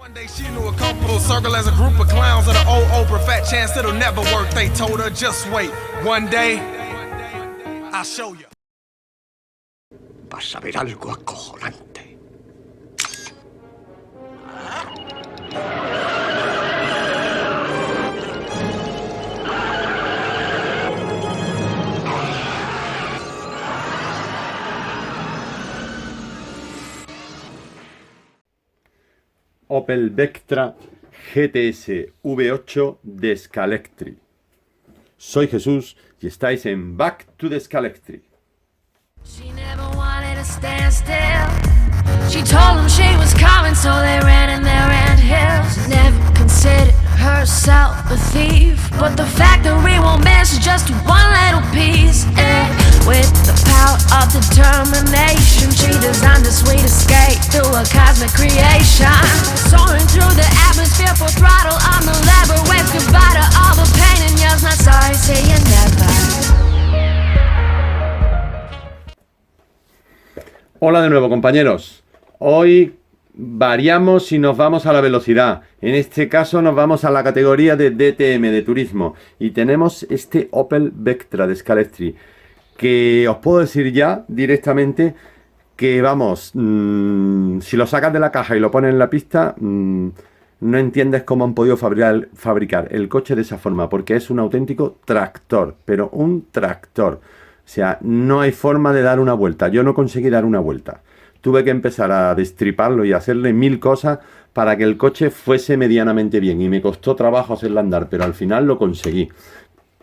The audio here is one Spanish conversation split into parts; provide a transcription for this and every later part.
One day she knew a couple circle as a group of clowns of the old Oprah. Fat chance it'll never work. They told her just wait. One day I'll show you. Vas a ver algo acojonante. Opel Vectra GTS V8 de Scalextric. Soy Jesús y estáis en Back to the Scalextric. She never wanted to stand still. She told them she was coming, so they ran in their anthills. Never considered herself a thief, but the factory won't miss just one little piece. And with the power of determination, she designed a sweet escape through a cosmic creation. Soaring through the atmosphere, full throttle on the lever. Waves goodbye to all the pain and yells, not sorry, say you never. Hola de nuevo, compañeros. Hoy variamos y nos vamos a la velocidad. En este caso nos vamos a la categoría de DTM, de turismo. Y tenemos este Opel Vectra de Scalextric, que os puedo decir ya directamente que, vamos, si lo sacas de la caja y lo pones en la pista, no entiendes cómo han podido fabricar el coche de esa forma, porque es un auténtico tractor, pero un tractor. O sea, no hay forma de dar una vuelta. Yo no conseguí dar una vuelta. Tuve que empezar a destriparlo y hacerle mil cosas para que el coche fuese medianamente bien. Y me costó trabajo hacerlo andar, pero al final lo conseguí.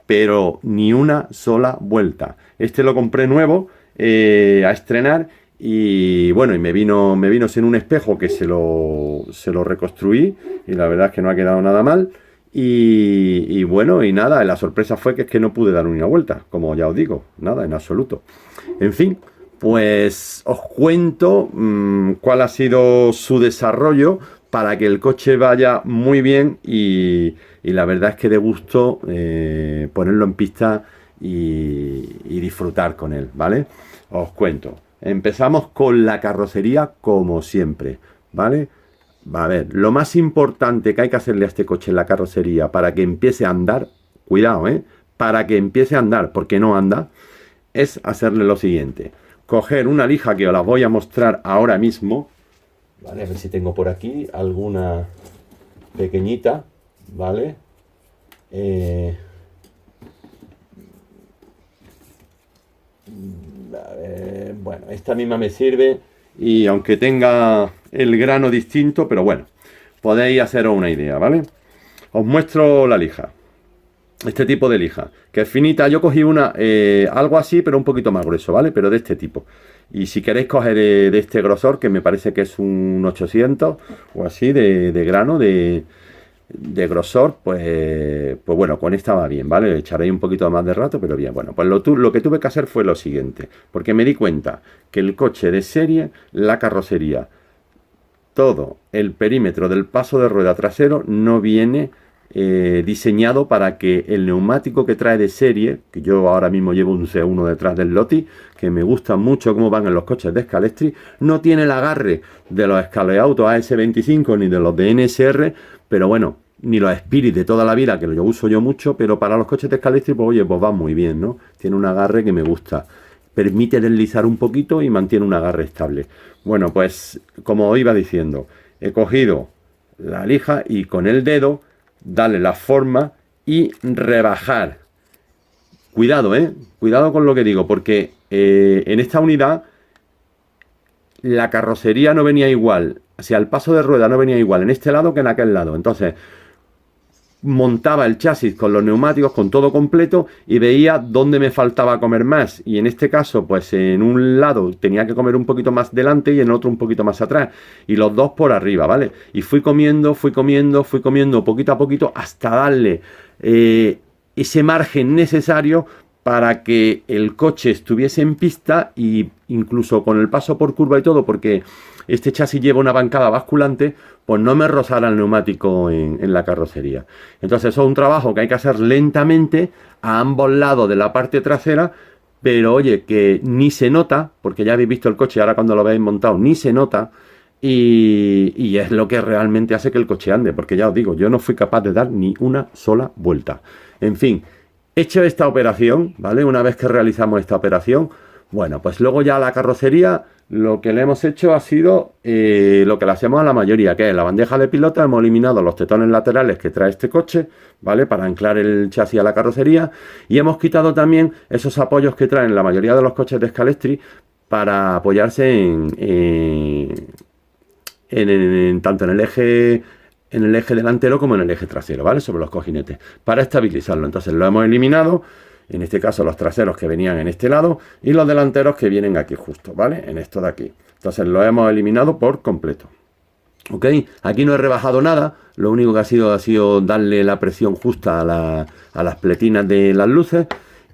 Pero ni una sola vuelta. Este lo compré nuevo a estrenar. Y bueno, y me vino sin un espejo que se lo reconstruí. Y la verdad es que no ha quedado nada mal. Y bueno, y nada, la sorpresa fue que es que no pude dar una vuelta, como ya os digo, nada, en absoluto. En fin, pues os cuento cuál ha sido su desarrollo para que el coche vaya muy bien y la verdad es que de gusto ponerlo en pista y disfrutar con él, ¿vale? Os cuento. Empezamos con la carrocería como siempre, ¿vale? A ver, lo más importante que hay que hacerle a este coche en la carrocería para que empiece a andar, cuidado, para que empiece a andar, porque no anda, es hacerle lo siguiente. Coger una lija que os la voy a mostrar ahora mismo, ¿vale? A ver si tengo por aquí alguna pequeñita, ¿vale? Bueno, esta misma me sirve. Y aunque tenga el grano distinto, pero bueno, podéis haceros una idea, ¿vale? Os muestro la lija. Este tipo de lija, que es finita. Yo cogí una, algo así, pero un poquito más grueso, ¿vale? Pero de este tipo. Y si queréis coger de este grosor, que me parece que es un 800 o así, de grano, de grosor, pues bueno, con esta va bien, ¿vale? Echaréis un poquito más de rato, pero bien. Bueno, pues lo que tuve que hacer fue lo siguiente, porque me di cuenta que el coche de serie, la carrocería, todo el perímetro del paso de rueda trasero no viene diseñado para que el neumático que trae de serie, que yo ahora mismo llevo un C1 detrás del Lotus, que me gusta mucho cómo van en los coches de Scalextric, no tiene el agarre de los Scaleauto AS25 ni de los de NSR, pero bueno, ni los Spirit de toda la vida, que lo uso yo mucho, pero para los coches de Scalextric, pues oye, pues va muy bien, ¿no? Tiene un agarre que me gusta. Permite deslizar un poquito y mantiene un agarre estable. Bueno, pues como os iba diciendo, he cogido la lija y con el dedo darle la forma y rebajar. Cuidado, cuidado con lo que digo, porque en esta unidad la carrocería no venía igual, o sea, el paso de rueda no venía igual en este lado que en aquel lado. Entonces montaba el chasis con los neumáticos, con todo completo, y veía dónde me faltaba comer más. Y en este caso, pues en un lado tenía que comer un poquito más delante y en otro un poquito más atrás. Y los dos por arriba, ¿vale? Y fui comiendo poquito a poquito hasta darle ese margen necesario para que el coche estuviese en pista, y incluso con el paso por curva y todo, porque este chasis lleva una bancada basculante, pues no me rozara el neumático en la carrocería. Entonces eso es un trabajo que hay que hacer lentamente a ambos lados de la parte trasera, pero oye, que ni se nota, porque ya habéis visto el coche, ahora cuando lo veis montado, ni se nota, y es lo que realmente hace que el coche ande, porque ya os digo, yo no fui capaz de dar ni una sola vuelta. En fin, hecho esta operación, ¿vale? Una vez que realizamos esta operación, bueno, pues luego ya la carrocería, lo que le hemos hecho ha sido lo que le hacemos a la mayoría, que es la bandeja de piloto. Hemos eliminado los tetones laterales que trae este coche, ¿vale? Para anclar el chasis a la carrocería, y hemos quitado también esos apoyos que traen la mayoría de los coches de Scalextric para apoyarse tanto en el eje delantero como en el eje trasero, ¿vale? Sobre los cojinetes, para estabilizarlo. Entonces lo hemos eliminado, en este caso los traseros que venían en este lado y los delanteros que vienen aquí justo, ¿vale? En esto de aquí. Entonces lo hemos eliminado por completo. ¿Ok? Aquí no he rebajado nada, lo único que ha sido darle la presión justa a las pletinas de las luces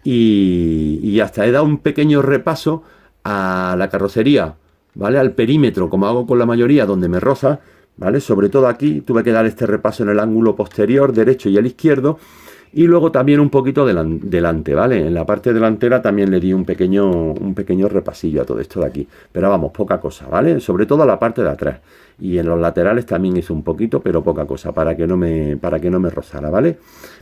y hasta he dado un pequeño repaso a la carrocería, ¿vale? Al perímetro, como hago con la mayoría, donde me roza, ¿vale? Sobre todo aquí tuve que dar este repaso en el ángulo posterior, derecho y el izquierdo, y luego también un poquito delante, ¿vale? En la parte delantera también le di un pequeño repasillo a todo esto de aquí, pero vamos, poca cosa, ¿vale? Sobre todo a la parte de atrás, y en los laterales también hice un poquito, pero poca cosa, para que no me rozara, ¿vale?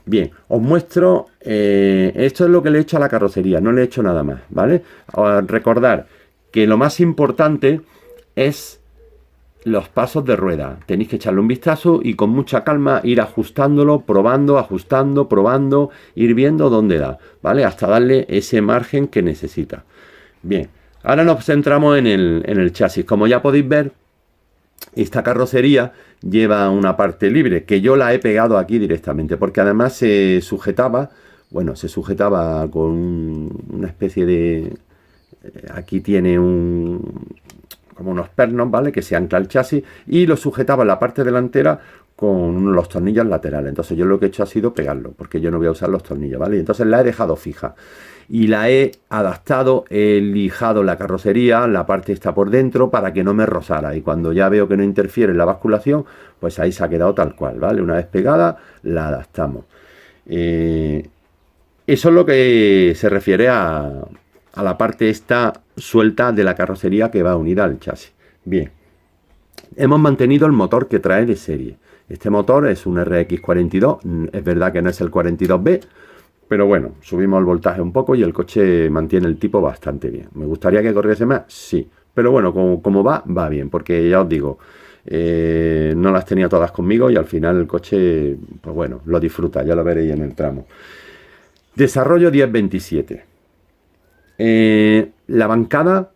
Bien, os muestro, esto es lo que le he hecho a la carrocería, no le he hecho nada más, ¿vale? Recordar que lo más importante es los pasos de rueda. Tenéis que echarle un vistazo y con mucha calma ir ajustándolo, probando, ajustando, probando, ir viendo dónde da, ¿vale? Hasta darle ese margen que necesita. Bien, ahora nos centramos en el chasis. Como ya podéis ver, esta carrocería lleva una parte libre, que yo la he pegado aquí directamente, porque además se sujetaba, bueno, se sujetaba con una especie de... Aquí tiene como unos pernos, ¿vale? Que se ancla al chasis y lo sujetaba en la parte delantera con los tornillos laterales. Entonces yo lo que he hecho ha sido pegarlo, porque yo no voy a usar los tornillos, ¿vale? Y entonces la he dejado fija y la he adaptado, he lijado la carrocería, la parte está por dentro para que no me rozara, y cuando ya veo que no interfiere en la basculación, pues ahí se ha quedado tal cual, ¿vale? Una vez pegada, la adaptamos. Eso es lo que se refiere a la parte esta suelta de la carrocería que va unida al chasis. Bien, hemos mantenido el motor que trae de serie. Este motor es un RX42, es verdad que no es el 42B, pero bueno, subimos el voltaje un poco y el coche mantiene el tipo bastante bien. ¿Me gustaría que corriese más? Sí, pero bueno, como va bien, porque ya os digo, no las tenía todas conmigo y al final el coche, pues bueno, lo disfruta, ya lo veréis en el tramo. Desarrollo 1027. La bancada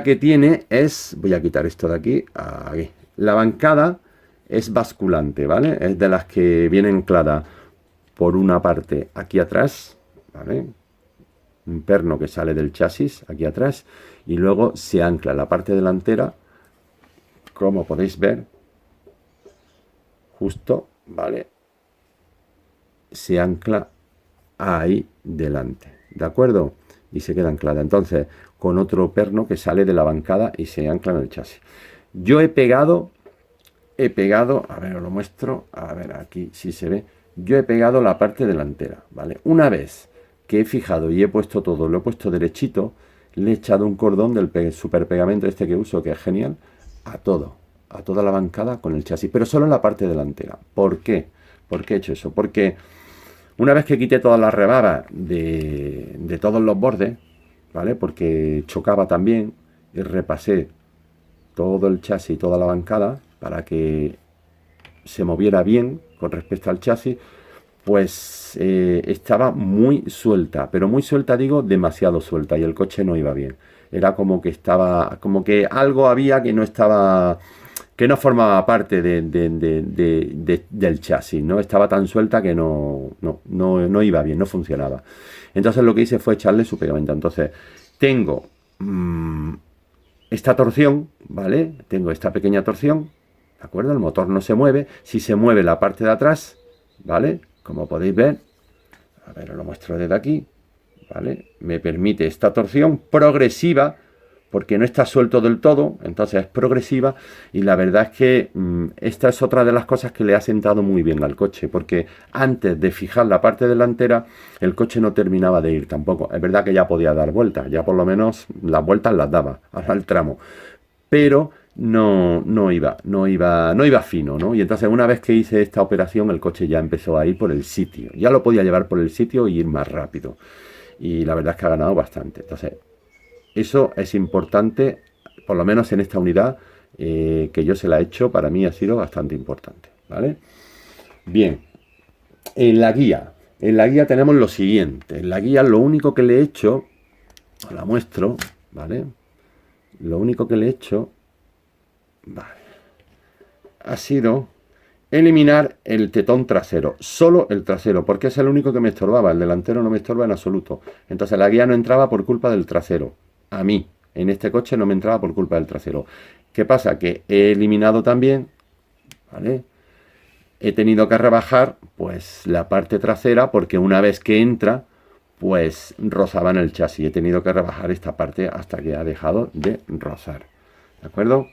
que tiene es, voy a quitar esto de aquí, la bancada es basculante, ¿vale? Es de las que vienen ancladas por una parte aquí atrás, ¿vale? Un perno que sale del chasis aquí atrás y luego se ancla la parte delantera, como podéis ver, justo, ¿vale? Se ancla ahí delante, ¿de acuerdo? Y se queda anclada. Entonces, con otro perno que sale de la bancada y se ancla en el chasis. Yo he pegado, a ver, os lo muestro, a ver, aquí si se ve. Yo he pegado la parte delantera, ¿vale? Una vez que he fijado y he puesto todo, lo he puesto derechito, le he echado un cordón del super pegamento este que uso, que es genial, a toda la bancada con el chasis, pero solo en la parte delantera. ¿Por qué? ¿Por qué he hecho eso? Porque una vez que quité todas las rebabas de todos los bordes, ¿vale? Porque chocaba también, y repasé todo el chasis y toda la bancada para que se moviera bien con respecto al chasis, pues estaba muy suelta, pero muy suelta digo, demasiado suelta, y el coche no iba bien. Era como que algo había que no estaba, que no formaba parte del chasis, ¿no? Estaba tan suelta que no iba bien, no funcionaba. Entonces lo que hice fue echarle su pegamento. Entonces tengo esta torsión, ¿vale? Tengo esta pequeña torsión, ¿de acuerdo? El motor no se mueve. Si se mueve la parte de atrás, ¿vale? Como podéis ver, a ver, os lo muestro desde aquí, ¿vale? Me permite esta torsión progresiva, porque no está suelto del todo, entonces es progresiva, y la verdad es que esta es otra de las cosas que le ha sentado muy bien al coche, porque antes de fijar la parte delantera, el coche no terminaba de ir tampoco. Es verdad que ya podía dar vueltas, ya por lo menos las vueltas las daba, ahora el tramo. pero no iba fino, ¿no? Y entonces una vez que hice esta operación, el coche ya empezó a ir por el sitio. Ya lo podía llevar por el sitio y ir más rápido. Y la verdad es que ha ganado bastante. Entonces, eso es importante, por lo menos en esta unidad que yo se la he hecho, para mí ha sido bastante importante, ¿vale? Bien, en la guía tenemos lo siguiente. En la guía lo único que le he hecho, os la muestro, ¿vale? Lo único que le he hecho, vale, ha sido eliminar el tetón trasero, solo el trasero, porque es el único que me estorbaba, el delantero no me estorba en absoluto. Entonces la guía no entraba por culpa del trasero, a mí, en este coche no me entraba por culpa del trasero. ¿Qué pasa? Que he eliminado también, ¿vale? He tenido que rebajar, pues, la parte trasera, porque una vez que entra, pues, rozaba en el chasis. He tenido que rebajar esta parte hasta que ha dejado de rozar. ¿De acuerdo?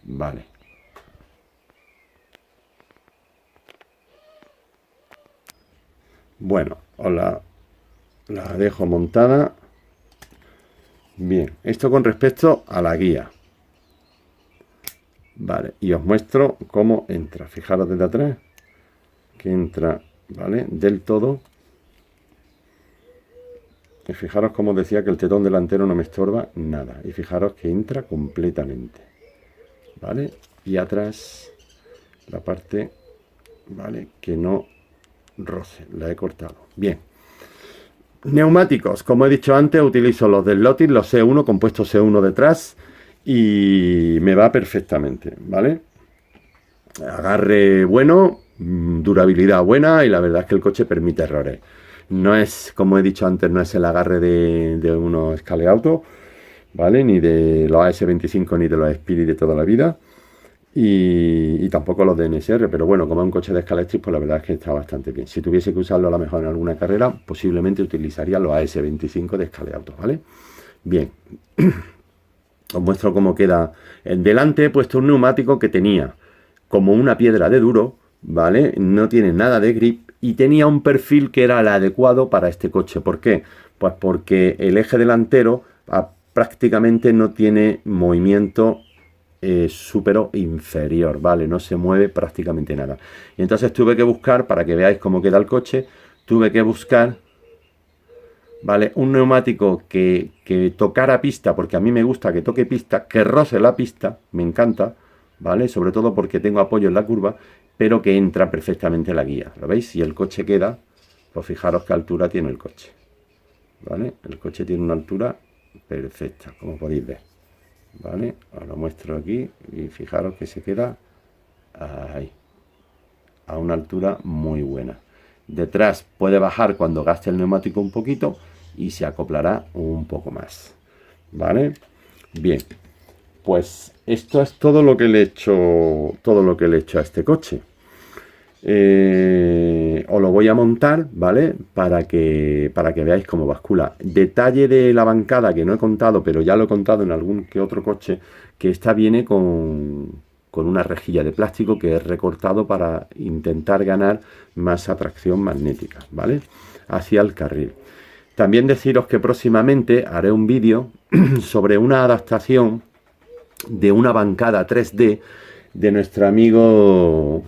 Vale. Bueno, os la dejo montada. Bien, esto con respecto a la guía. Vale, y os muestro cómo entra. Fijaros desde atrás, que entra, ¿vale? Del todo. Y fijaros como decía que el tetón delantero no me estorba nada. Y fijaros que entra completamente. ¿Vale? Y atrás, la parte, ¿vale? Que no roce, la he cortado. Bien. Neumáticos, como he dicho antes, utilizo los del Lotus, los C1, compuesto C1 detrás, y me va perfectamente, ¿vale? Agarre bueno, durabilidad buena, y la verdad es que el coche permite errores. No es, como he dicho antes, no es el agarre de unos Scaleauto, ¿vale? Ni de los AS25 ni de los Spirit de toda la vida. Y tampoco los de NSR, pero bueno, como es un coche de Scalextric, pues la verdad es que está bastante bien. Si tuviese que usarlo a lo mejor en alguna carrera, posiblemente utilizaría los AS25 de Scaleauto, ¿vale? Bien, os muestro cómo queda. En delante he puesto un neumático que tenía como una piedra de duro, ¿vale? No tiene nada de grip y tenía un perfil que era el adecuado para este coche. ¿Por qué? Pues porque el eje delantero prácticamente no tiene movimiento superior inferior, ¿vale? No se mueve prácticamente nada. Y entonces tuve que buscar, para que veáis cómo queda el coche, tuve que buscar, ¿vale? Un neumático que tocara pista, porque a mí me gusta que toque pista, que roce la pista, me encanta, ¿vale? Sobre todo porque tengo apoyo en la curva, pero que entra perfectamente en la guía, ¿lo veis? Y el coche queda, pues fijaros qué altura tiene el coche, ¿vale? El coche tiene una altura perfecta, como podéis ver. ¿Vale? Os lo muestro aquí y fijaros que se queda ahí, a una altura muy buena. Detrás puede bajar cuando gaste el neumático un poquito y se acoplará un poco más, ¿vale? Bien, pues esto es todo lo que le he hecho, a este coche. Os lo voy a montar, ¿vale? Para que veáis cómo bascula. Detalle de la bancada que no he contado, pero ya lo he contado en algún que otro coche, que esta viene con una rejilla de plástico que es recortado para intentar ganar más atracción magnética, ¿vale? Hacia el carril. También deciros que próximamente haré un vídeo sobre una adaptación de una bancada 3D de nuestro amigo,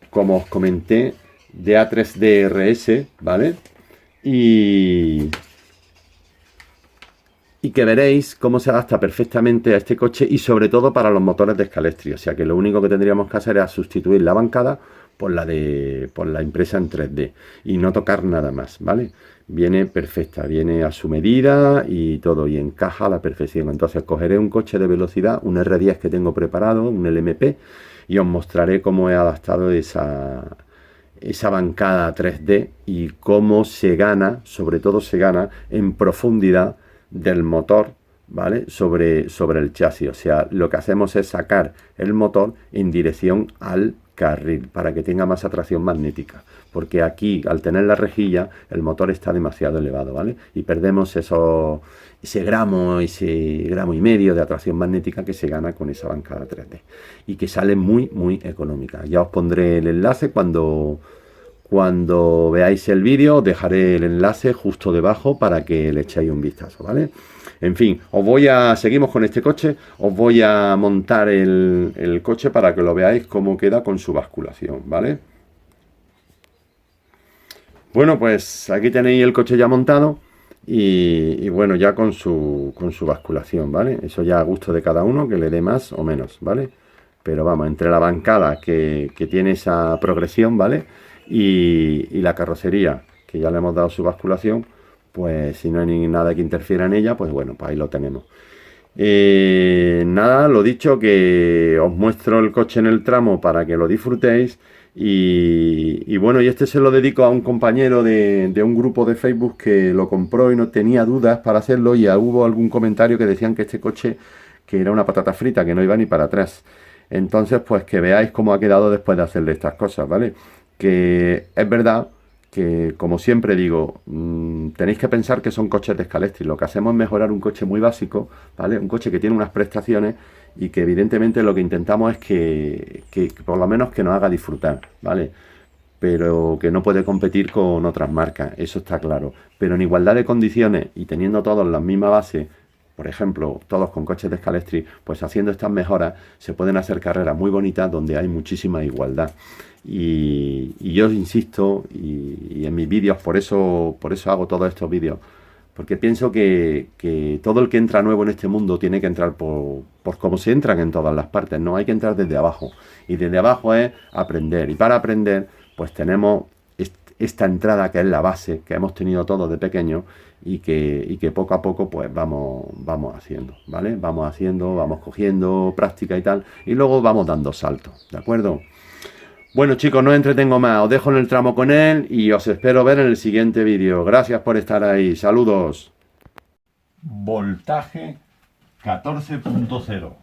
como os comenté, de A3D RS, ¿vale? Y que veréis cómo se adapta perfectamente a este coche y sobre todo para los motores de Scalextric. O sea que lo único que tendríamos que hacer es sustituir la bancada por la impresa en 3D y no tocar nada más, ¿vale? Viene perfecta, viene a su medida y todo, y encaja a la perfección. Entonces cogeré un coche de velocidad, un R10 que tengo preparado, un LMP, y os mostraré cómo he adaptado esa bancada 3D y cómo se gana, sobre todo se gana en profundidad del motor, ¿vale? Sobre el chasis. O sea, lo que hacemos es sacar el motor en dirección al carril para que tenga más atracción magnética, porque aquí, al tener la rejilla, el motor está demasiado elevado, ¿vale? Y perdemos ese gramo y medio de atracción magnética que se gana con esa bancada 3D y que sale muy, muy económica. Ya os pondré el enlace cuando Cuando veáis el vídeo os dejaré el enlace justo debajo para que le echéis un vistazo, ¿vale? En fin, seguimos con este coche, os voy a montar el coche para que lo veáis cómo queda con su basculación, ¿vale? Bueno, pues aquí tenéis el coche ya montado y bueno, ya con su basculación, ¿vale? Eso ya a gusto de cada uno, que le dé más o menos, ¿vale? Pero vamos, entre la bancada que tiene esa progresión, ¿vale? Y la carrocería, que ya le hemos dado su basculación, pues si no hay nada que interfiera en ella, pues bueno, pues ahí lo tenemos. Nada, lo dicho, que os muestro el coche en el tramo para que lo disfrutéis. Y bueno, y este se lo dedico a un compañero de un grupo de Facebook que lo compró y no tenía dudas para hacerlo, y hubo algún comentario que decían que este coche que era una patata frita, que no iba ni para atrás. Entonces, pues que veáis cómo ha quedado después de hacerle estas cosas, ¿vale? Que es verdad que, como siempre digo, tenéis que pensar que son coches de Scalextric. Lo que hacemos es mejorar un coche muy básico, ¿vale? Un coche que tiene unas prestaciones y que evidentemente lo que intentamos es que por lo menos que nos haga disfrutar, ¿vale? Pero que no puede competir con otras marcas, eso está claro. Pero en igualdad de condiciones y teniendo todos la misma base, por ejemplo, todos con coches de Scalextric, pues haciendo estas mejoras se pueden hacer carreras muy bonitas donde hay muchísima igualdad. Y yo insisto, y en mis vídeos, por eso hago todos estos vídeos, porque pienso que todo el que entra nuevo en este mundo tiene que entrar por como se entran en todas las partes, ¿no? Hay que entrar desde abajo, y desde abajo es aprender, y para aprender pues tenemos esta entrada que es la base que hemos tenido todos de pequeños y que poco a poco pues vamos haciendo, ¿vale? Vamos haciendo, vamos cogiendo práctica y tal, y luego vamos dando saltos, ¿de acuerdo? Bueno, chicos, no entretengo más, os dejo en el tramo con él y os espero ver en el siguiente vídeo. Gracias por estar ahí, saludos. Voltaje 14.0.